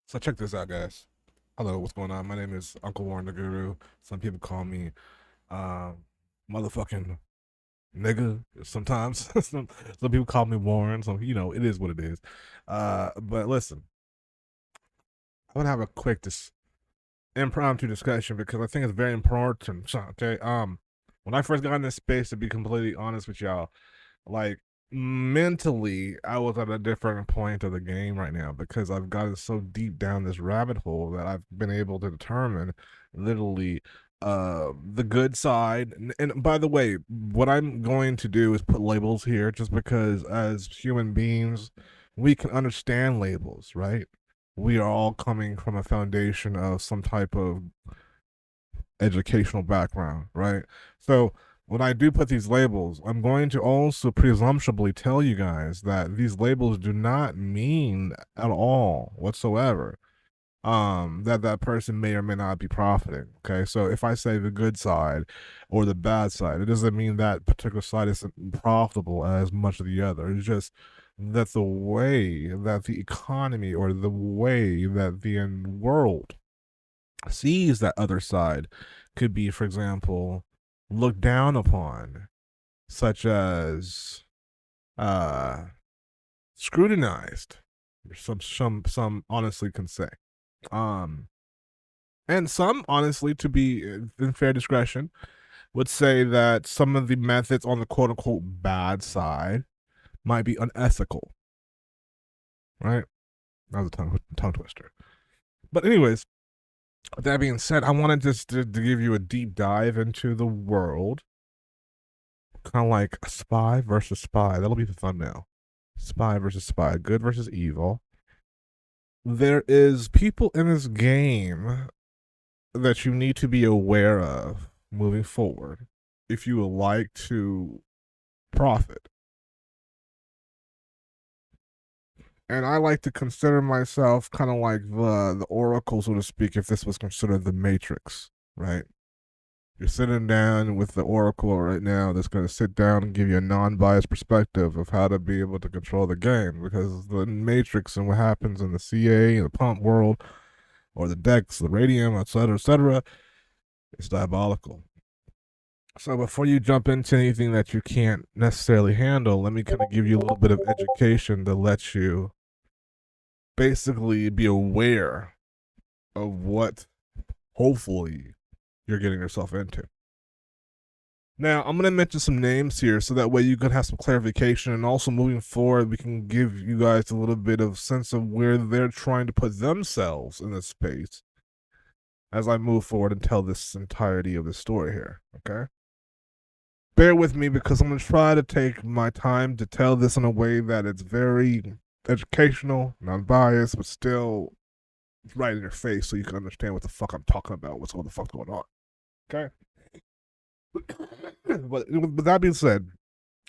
So check this out, guys. Hello, what's going on? My name is Uncle Warren the Guru. Some people call me uh, motherfucking nigga sometimes. some people call me Warren. So it is what it is. But listen, I want to have a quick impromptu discussion because I think it's very important. Okay. When I first got in this space, to be completely honest with y'all, like mentally, I was at a different point of the game right now because I've gotten so deep down this rabbit hole that I've been able to determine literally the good side. And by the way, what I'm going to do is put labels here just because as human beings, we can understand labels, right? We are all coming from a foundation of some type of educational background, right? So when I do put these labels, I'm going to also presumptively tell you guys that these labels do not mean at all whatsoever that person may or may not be profiting. Okay, so if I say the good side or the bad side, it doesn't mean that particular side isn't profitable as much as the other. It's just that the way that the economy or the way that the world sees that other side could be, for example, looked down upon, such as uh scrutinized, some honestly can say. Um and some honestly, to be in fair discretion, would say that some of the methods on the quote unquote bad side might be unethical. Right? That was a tongue twister. But anyways, with that being said, I wanted just to give you a deep dive into the world, kind of like spy versus spy. That'll be the thumbnail. Spy versus spy, good versus evil. There is people in this game that you need to be aware of moving forward if you would like to profit. And I like to consider myself kind of like the oracle, so to speak, if this was considered the Matrix, right? You're sitting down with the oracle right now that's going to sit down and give you a non-biased perspective of how to be able to control the game, because the Matrix and what happens in the CA and the pump world, or the decks, the radium, etc., is diabolical. So before you jump into anything that you can't necessarily handle, let me kind of give you a little bit of education to let you basically be aware of what hopefully you're getting yourself into. Now, I'm going to mention some names here so that way you can have some clarification, and also moving forward, we can give you guys a little bit of sense of where they're trying to put themselves in this space as I move forward and tell this entirety of the story here, okay? Bear with me because I'm going to try to take my time to tell this in a way that it's very educational, non-biased, but still right in your face so you can understand what the fuck I'm talking about, what's all the fuck going on, okay? But with that being said,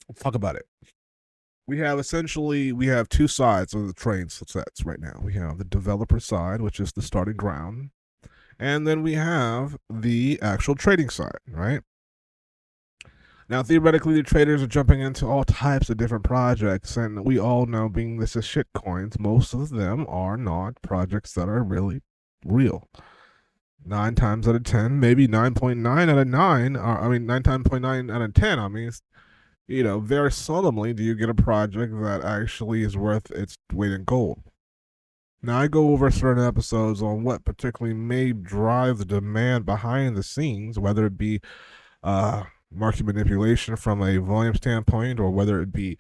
let's talk about it. We have two sides of the train sets right now. We have the developer side, which is the starting ground, and then we have the actual trading side, right? Now, theoretically, the traders are jumping into all types of different projects, and we all know, being this is shit coins, most of them are not projects that are really real. 9 times out of 10, maybe 9.9 out of 9, or I mean, 9.9 out of 10, I mean, very seldomly do you get a project that actually is worth its weight in gold. Now, I go over certain episodes on what particularly may drive the demand behind the scenes, whether it be market manipulation from a volume standpoint, or whether it be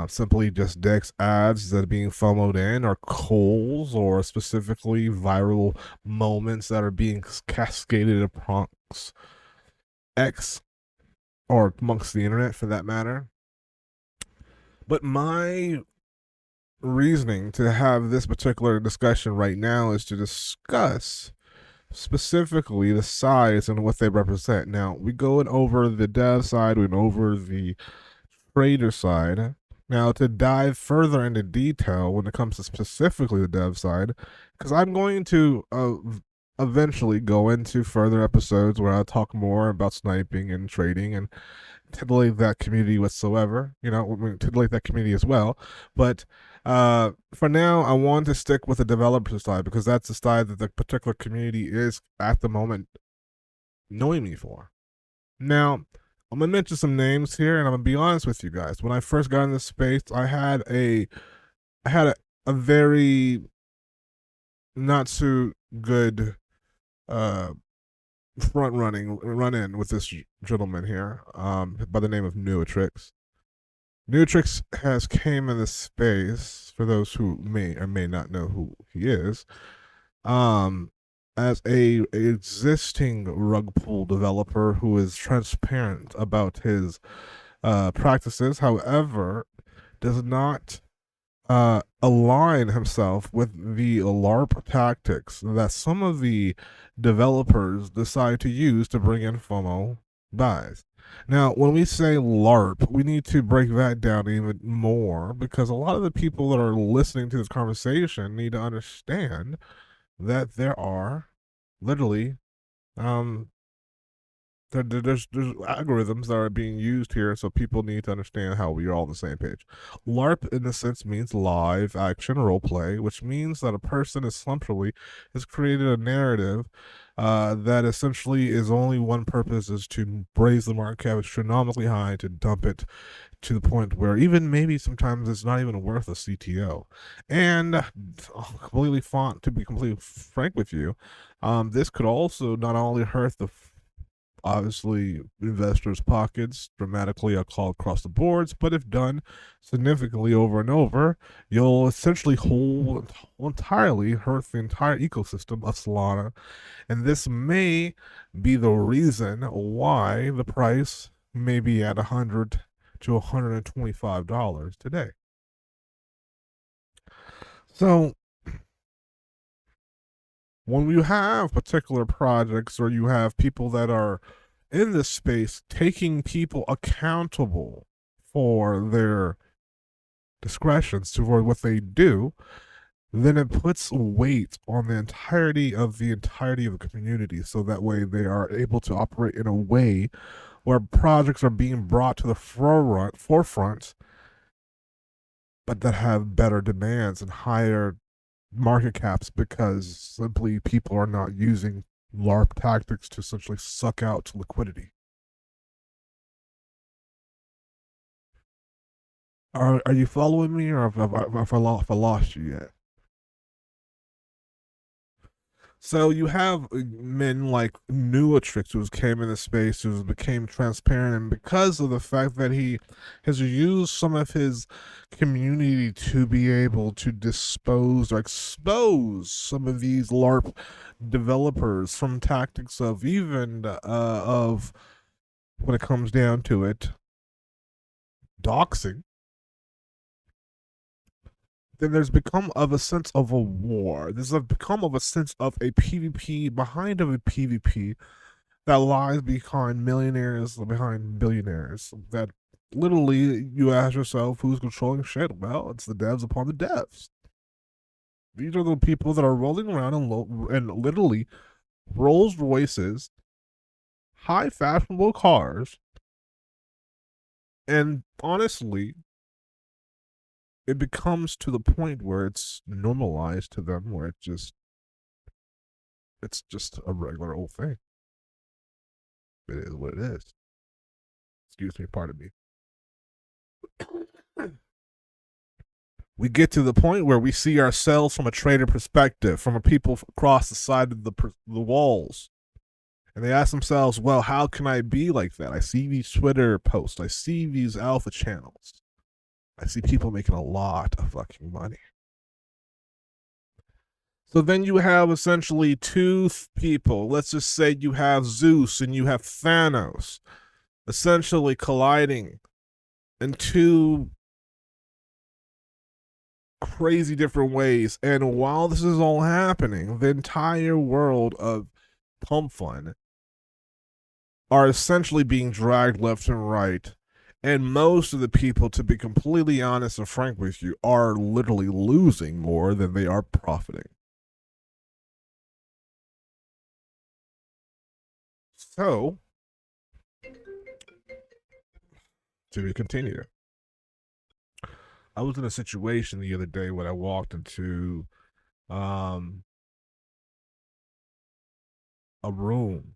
simply just Dex ads that are being FOMOed in, or calls, or specifically viral moments that are being cascaded amongst X, or amongst the internet for that matter. But my reasoning to have this particular discussion right now is to discuss specifically the size and what they represent. Now, we going over the dev side, we went over the trader side. Now, to dive further into detail when it comes to specifically the dev side, because I'm going to eventually go into further episodes where I'll talk more about sniping and trading and titillate that community whatsoever, titillate that community as well. But For now, I want to stick with the developer side because that's the side that the particular community is at the moment knowing me for. Now, I'm gonna mention some names here, and I'm gonna be honest with you guys. When I first got in this space, I had a very not so good uh run in with this gentleman here, by the name of Nuotrix. Nuotrix has came in this space for those who may or may not know who he is, um, as a existing rug pull developer who is transparent about his practices. However, does not align himself with the LARP tactics that some of the developers decide to use to bring in FOMO buys. Now, when we say LARP, we need to break that down even more because a lot of the people that are listening to this conversation need to understand that there are literally um, there's algorithms that are being used here, so people need to understand how we are all on the same page. LARP, in a sense, means live action role play, which means that a person essentially has created a narrative that essentially is only one purpose is to raise the market cap astronomically high to dump it to the point where even maybe sometimes it's not even worth a CTO. And completely font to be completely frank with you, this could also not only hurt the obviously investors' pockets dramatically all across the boards, but if done significantly over and over, you'll essentially entirely hurt the entire ecosystem of Solana. And this may be the reason why the price may be at $100 to $125 today. So when you have particular projects or you have people that are in this space taking people accountable for their discretions toward what they do, then it puts weight on the entirety of the community, so that way they are able to operate in a way where projects are being brought to the forefront, but that have better demands and higher market caps because simply people are not using LARP tactics to essentially suck out liquidity. Are you following me, or have I lost you yet? So you have men like Nuotrix who came into space, who became transparent, and because of the fact that he has used some of his community to be able to dispose or expose some of these LARP developers from tactics of even of when it comes down to it, doxing, then there's become of a sense of a war. There's become of a sense of a PvP behind of a PvP that lies behind millionaires, behind billionaires. That literally you ask yourself who's controlling shit. Well, it's the devs upon the devs. These are the people that are rolling around and literally Rolls Royces, high fashionable cars, and honestly, it becomes to the point where it's normalized to them, where it's just a regular old thing. It is what it is. Excuse me, pardon me. We get to the point where we see ourselves from a trader perspective, from a people across the side of the walls. And they ask themselves, well, how can I be like that? I see these Twitter posts. I see these alpha channels. I see people making a lot of fucking money. So then you have essentially two people. Let's just say you have Zeus and you have Thanos essentially colliding in two crazy different ways. And while this is all happening, the entire world of Pump Fun are essentially being dragged left and right. And most of the people, to be completely honest and frank with you, are literally losing more than they are profiting. So, to be continued. I was in a situation the other day when I walked into um a room,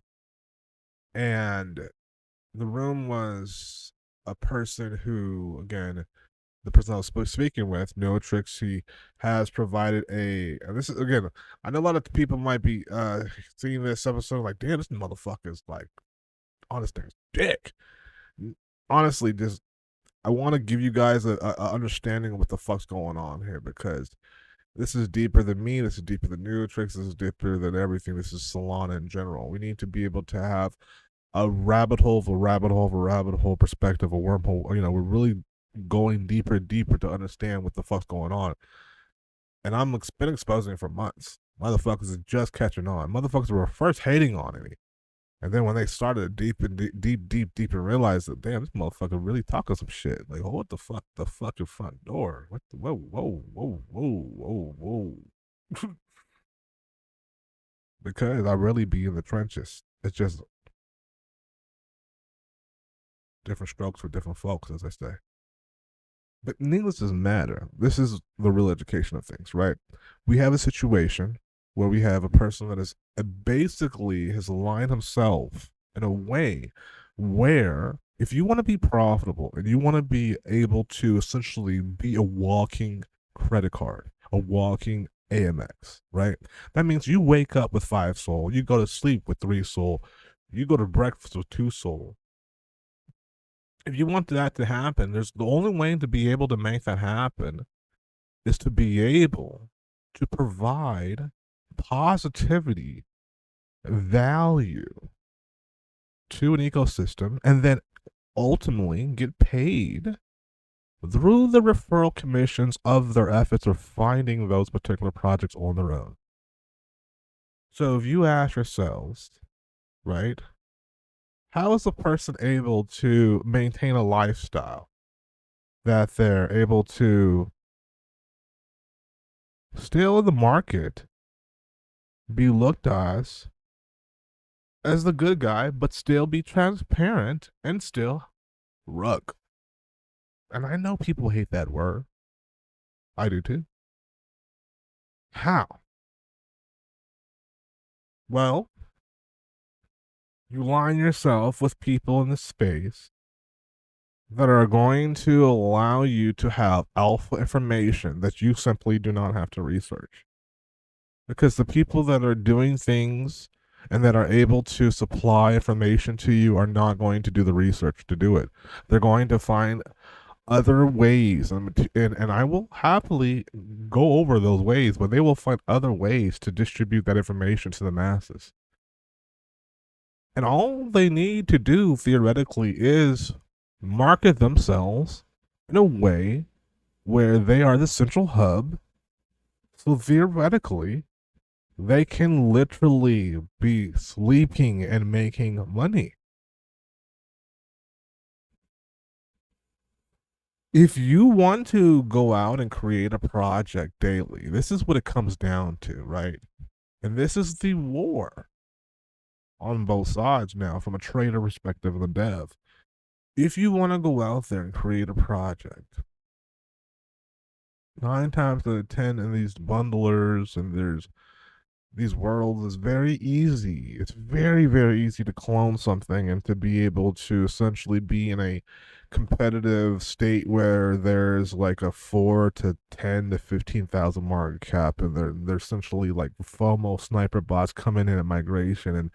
and the room was a person who, again, the person I was speaking with, Nuotrix, he has provided and this is, again, I know a lot of people might be seeing this episode like, damn, this motherfucker's like honest as dick. Honestly, just I want to give you guys a understanding of what the fuck's going on here, because this is deeper than me. This is deeper than Nuotrix. This is deeper than everything. This is Solana in general. We need to be able to have a rabbit hole of a rabbit hole of a rabbit hole perspective, a wormhole. We're really going deeper and deeper to understand what the fuck's going on. And I'm been exposing it for months. Motherfuckers are just catching on. Motherfuckers were first hating on me. And then when they started deep and realized that, damn, this motherfucker really talking some shit. Like, hold the fucking front door. What the, whoa. Because I really be in the trenches. It's just different strokes for different folks, as I say. But needless to matter, this is the real education of things, right? We have a situation where we have a person that is basically has aligned himself in a way where, if you want to be profitable and you want to be able to essentially be a walking credit card, a walking AMX, right? That means you wake up with 5 soul, you go to sleep with 3 soul, you go to breakfast with 2 soul. If you want that to happen, there's the only way to be able to make that happen is to be able to provide positivity, value to an ecosystem, and then ultimately get paid through the referral commissions of their efforts of finding those particular projects on their own. So if you ask yourselves, right, how is a person able to maintain a lifestyle that they're able to still in the market be looked as the good guy, but still be transparent and still rug? And I know people hate that word. I do too. How? Well, you line yourself with people in the space that are going to allow you to have alpha information that you simply do not have to research. Because the people that are doing things and that are able to supply information to you are not going to do the research to do it. They're going to find other ways, and I will happily go over those ways, but they will find other ways to distribute that information to the masses. And all they need to do theoretically is market themselves in a way where they are the central hub. So theoretically, they can literally be sleeping and making money. If you want to go out and create a project daily, this is what it comes down to, right? And this is the war on both sides now, from a trader perspective and the dev. If you want to go out there and create a project, 9 times out of 10 in these bundlers and there's these worlds, is very easy. It's very, very easy to clone something and to be able to essentially be in a competitive state where there's like a 4 to 10 to 15,000 market cap, and they're essentially like FOMO sniper bots coming in at migration, and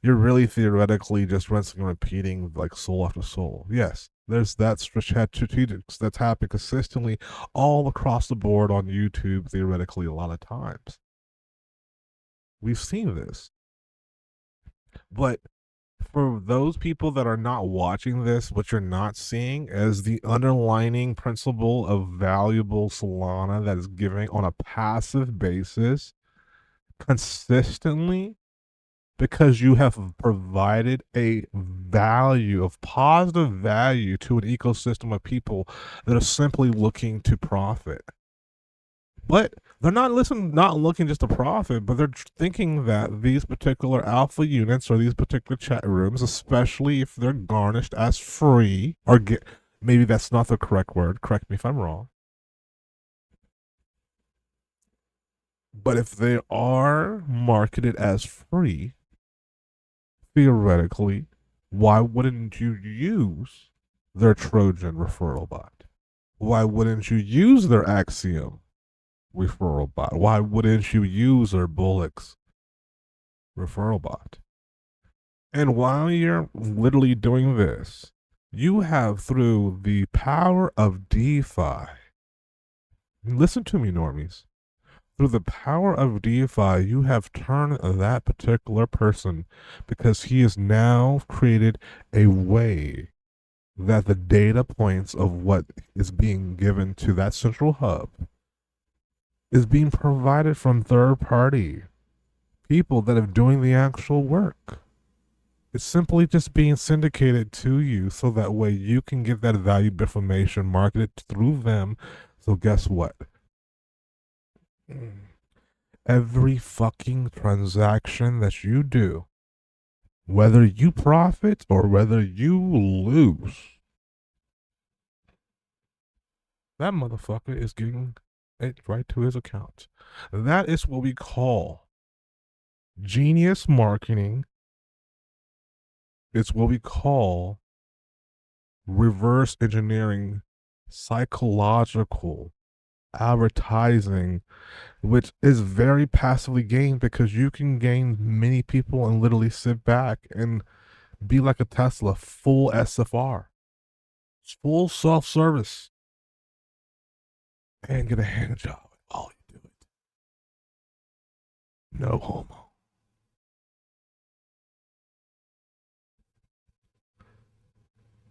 you're really theoretically just rinsing and repeating like soul after soul. Yes, there's that strategics that's happening consistently all across the board on YouTube, theoretically, a lot of times. We've seen this. But for those people that are not watching this, what you're not seeing is the underlining principle of valuable Solana that is giving on a passive basis consistently, because you have provided a value of positive value to an ecosystem of people that are simply looking to profit. But they're not looking just to profit, but they're thinking that these particular alpha units or these particular chat rooms, especially if they're garnished as free, or maybe that's not the correct word, correct me if I'm wrong, But if they are marketed as free, theoretically, why wouldn't you use their Trojan referral bot? Why wouldn't you use their Axiom referral bot? Why wouldn't you use their Bullix referral bot? And while you're literally doing this, you have, through the power of DeFi, listen to me, normies. Through the power of DeFi, you have turned that particular person, because he has now created a way that the data points of what is being given to that central hub is being provided from third party people that are doing the actual work. It's simply just being syndicated to you so that way you can get that valuable information marketed through them. So guess what? Every fucking transaction that you do, whether you profit or whether you lose, that motherfucker is getting it right to his account. That is what we call genius marketing. It's what we call reverse engineering psychological advertising, which is very passively gained, because you can gain many people and literally sit back and be like a Tesla, full SFR, full self service, and get a hand job while you do it. No homo.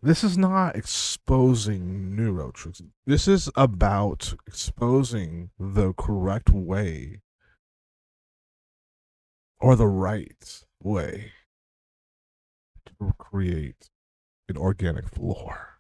This is not exposing Nuotrix. This is about exposing the correct way, or the right way, to create an organic floor.